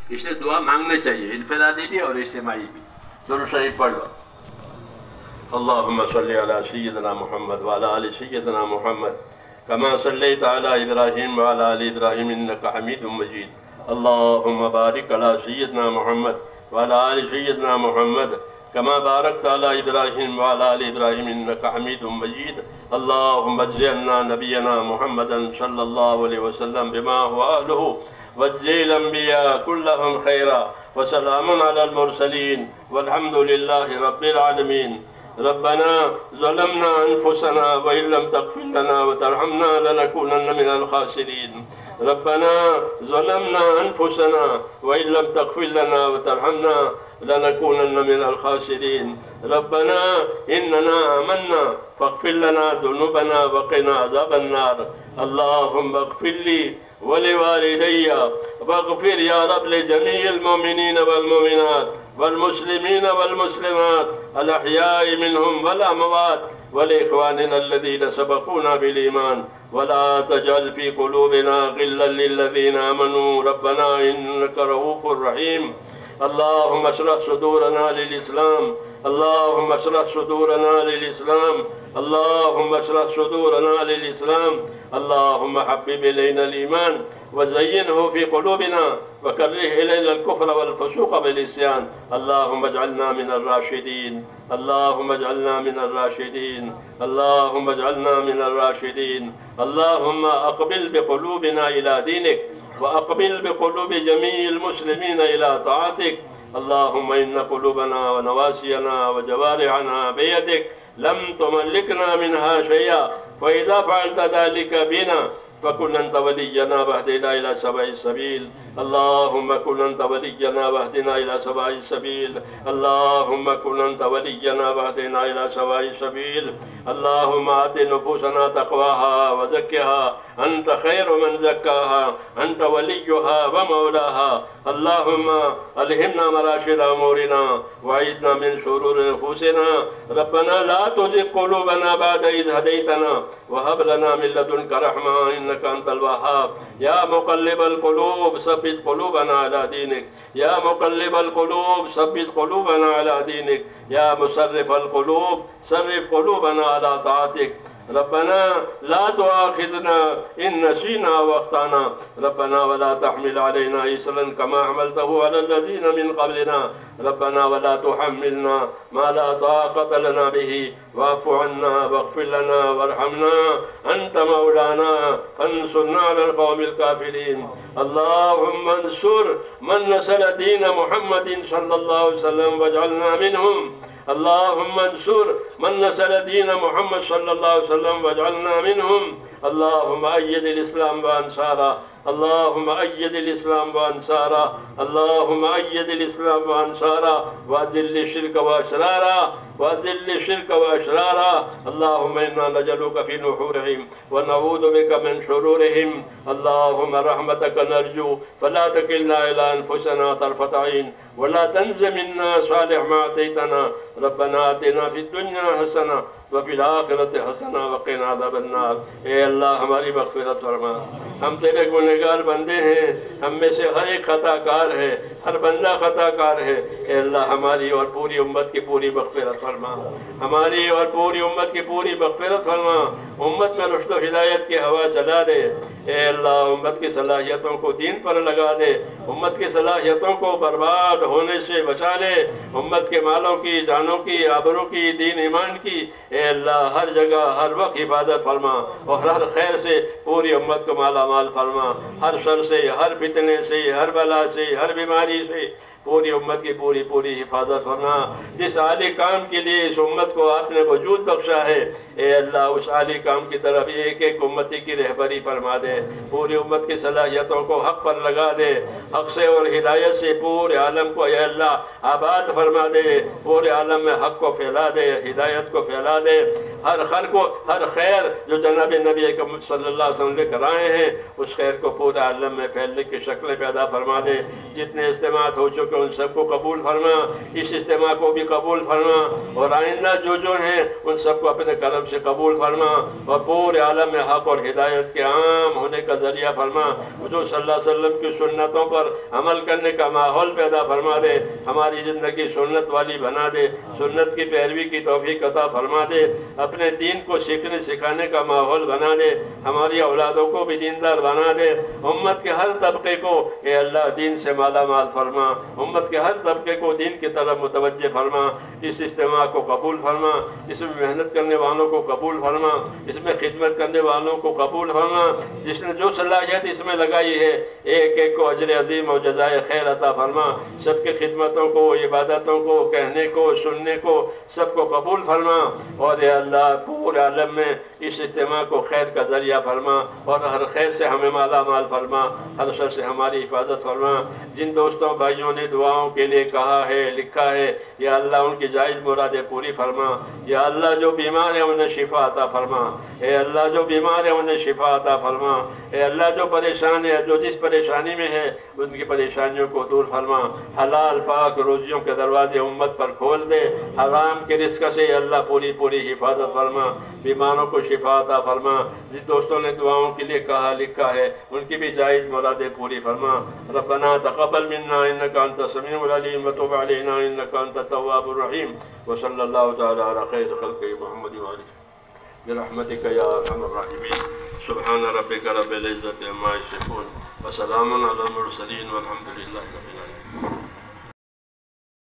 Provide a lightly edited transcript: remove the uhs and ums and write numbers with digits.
اس لیے دعا مانگنے چاہیے، انفرادی بھی اور اجتماعی بھی۔ درود شریف پڑھ لو۔ اللہم صلی علی سیدنا محمد وعلی آل سیدنا محمد کما صلیت علی ابراہیم وعلی آل ابراہیم انک حمید مجید۔ اللہم بارک علی سیدنا محمد وعلی آل سیدنا محمد کما بارکت علی ابراہیم وعلی آل ابراہیم انک حمید مجید۔ اللہم اجزِ عنا نبینا محمدا صلی اللہ علیہ وسلم بما هو اہلہ واجزِ الانبیاء کلہم خیرا وسلام علی المرسلین والحمد للہ رب العالمین۔ ربنا ظلمنا انفسنا وإن لم تغفر لنا وترحمنا لنكونن من الخاسرين۔ ربنا ظلمنا انفسنا وإن لم تغفر لنا وترحمنا لنكونن من الخاسرين۔ ربنا إننا آمنا فاغفر لنا ذنوبنا وقنا عذاب النار۔ اللهم اغفر لي ولوالدي واغفر يا رب لجميع المؤمنين والمؤمنات والمسلمين والمسلمات الأحياء منهم والأموات ولإخواننا الذين سبقونا بالإيمان ولا تجعل في قلوبنا غلا للذين آمنوا ربنا إنك رؤوف رحيم۔ اللهم اشرح صدورنا للإسلام، اللهم اشرح صدورنا للإسلام، اللهم اشرح صدورنا للإسلام۔ اللهم حبب إلينا الإيمان وزينه في قلوبنا وكره إلينا الكفر والفسوق والعصيان۔ اللهم اجعلنا من الراشدين، اللهم اجعلنا من الراشدين، اللهم اجعلنا من الراشدين۔ اللهم أقبل بقلوبنا إلى دينك وأقبل بقلوب جميع المسلمين إلى طاعتك۔ اللهم إن قلوبنا ونواسينا وجوارحنا بيدك لم تملكنا منها شيئا، فإذا فعلت ذلك بنا فكن أنت ولينا واهدنا إلى سواء السبيل۔ اللهم كن أنت ولينا واهدنا إلى سواء السبيل، اللهم كن أنت ولينا واهدنا إلى سواء السبيل۔ اللهم آت نفوسنا تقواها وزكها أنت خير من زكاها، أنت وليها ومولاها۔ اللهم ألهمنا مراشد أمورنا وعيدنا من شرور نفوسنا۔ ربنا لا تزغ قلوبنا بعد إذ هديتنا وهب لنا من لدنك رحمة إنك أنت الوهاب۔ يا مقلب القلوب ثبت قلوبنا على دينك، يا مقلب القلوب ثبت قلوبنا على دينك، يا مصرف القلوب صرف قلوبنا على طاعتك۔ ربنا لا تؤاخذنا إن نسينا واخطأنا، ربنا ولا تحمل علينا إصرا كما حملته على الذين من قبلنا، ربنا ولا تحملنا ما لا طاقة لنا به واعف عنا واغفر لنا وارحمنا أنت مولانا فانصرنا على القوم الكافرين۔ اللهم انصر من نصر دين محمد صلى الله عليه وسلم واجعلنا منهم، اللهم انصر من نصر دين محمد صلى الله عليه وسلم واجعلنا منهم۔ اللهم أيد الإسلام وأنصاره، اللهم أيد الإسلام وأنصاره، اللهم أيد الإسلام وأنصاره وأذل الشرك وأشراره، وأذل الشرك وأشراره۔ اللهم إنا نجعلك في نحورهم ونعوذ بك من شرورهم۔ اللهم رحمتك نرجو فلا تكلنا إلى أنفسنا طرفة عين ولا تنز منا صالح ما أتيتنا۔ ربنا آتنا في الدنيا حسنة وفي الآخرة حسنة وقنا عذاب النار۔ اے اللہ ہماری مغفرت فرما، ہم تیرے گنہگار بندے ہیں، ہم میں سے ہر ایک خطا کار ہے، ہر بندہ خطا کار ہے۔ اے اللہ ہماری اور پوری امت کی پوری مغفرت فرما، ہماری اور پوری امت کی پوری مغفرت فرما۔ امت میں رشد و ہدایت کی ہوا چلا دے۔ اے اللہ امت کی صلاحیتوں کو دین پر لگا دے، امت کی صلاحیتوں کو برباد ہونے سے بچا لے، امت کے مالوں کی، جانوں کی، آبروں کی، دین ایمان کی اے اللہ ہر جگہ ہر وقت حفاظت فرما، اور ہر خیر سے پوری امت کو مالا مال فرما، ہر شر سے، ہر فتنے سے، ہر بلا سے، ہر بیماری سے پوری امت کی پوری حفاظت فرما۔ جس عالی کام کے لیے اس امت کو آپ نے وجود بخشا ہے اے اللہ اس عالی کام کی طرف ایک ایک امتی کی رہبری فرما دے، پوری امت کی صلاحیتوں کو حق پر لگا دے، حق سے اور ہدایت سے پورے عالم کو اے اللہ آباد فرما دے، پورے عالم میں حق کو پھیلا دے، ہدایت کو پھیلا دے، ہر خیر جو جناب نبی اکرم صلی اللہ علیہ وسلم لے کر آئے ہیں اس خیر کو پورے عالم میں پھیلنے کی شکلیں پیدا فرما دے۔ جتنے اجتماعات ہو چکے ان سب کو قبول فرما، اس اجتماع کو بھی قبول فرما، اور آئندہ جو ہیں ان سب کو اپنے کرم سے قبول فرما، اور پورے عالم میں حق اور ہدایت کے عام ہونے کا ذریعہ فرما۔ حضور صلی اللہ علیہ وسلم کی سنتوں پر عمل کرنے کا ماحول پیدا فرما دے، ہماری زندگی سنت والی بنا دے، سنت کی پیروی کی توفیق عطا فرما دے، اپنے دین کو سیکھنے سکھانے کا ماحول بنا دے، ہماری اولادوں کو بھی دیندار بنا دے، امت کے ہر طبقے کو اے اللہ دین سے مالا مال فرما، امت کے ہر طبقے کو دین کی طرف متوجہ فرما۔ اس اجتماع کو قبول فرما، اس میں محنت کرنے والوں کو قبول فرما، اس میں خدمت کرنے والوں کو قبول فرما، جس نے جو صلاحیت اس میں لگائی ہے ایک ایک کو اجر عظیم اور جزائے خیر عطا فرما، سب کی خدمتوں کو، عبادتوں کو، کہنے کو، سننے کو سب کو قبول فرما، اور اے اللہ پورے عالم میں اس اجتماع کو خیر کا ذریعہ فرما، اور ہر خیر سے ہمیں مالا مال فرما، ہر شر سے ہماری حفاظت فرما۔ جن دوستوں بھائیوں نے دعاؤں کے لیے کہا ہے لکھا ہے یا اللہ ان کی جائز مرادیں پوری فرما، یا اللہ جو بیمار ہیں انہیں شفا عطا فرما، اے اللہ جو بیمار ہیں انہیں شفا عطا فرما، اے اللہ جو پریشان ہے، جو جس پریشانی میں ہے ان کی پریشانیوں کو دور فرما، حلال پاک روزیوں کے دروازے امت پر کھول دے، حرام کے رزق سے اللہ پوری حفاظت فرما، بیماروں کو شفا عطا فرما۔ جن دوستوں نے دعاؤں کے لیے کہا لکھا ہے ان کی بھی جائز مرادیں پوری فرما۔ ربنا تقبل منا انك انت السميع العليم وتب علينا انك انت التواب الرحيم وصلى الله تعالى على خير خلقه محمد وآله برحمتك يا ارحم الراحمين سبحان ربك رب العزة عما يصفون وسلام على المرسلين والحمد لله رب العالمين۔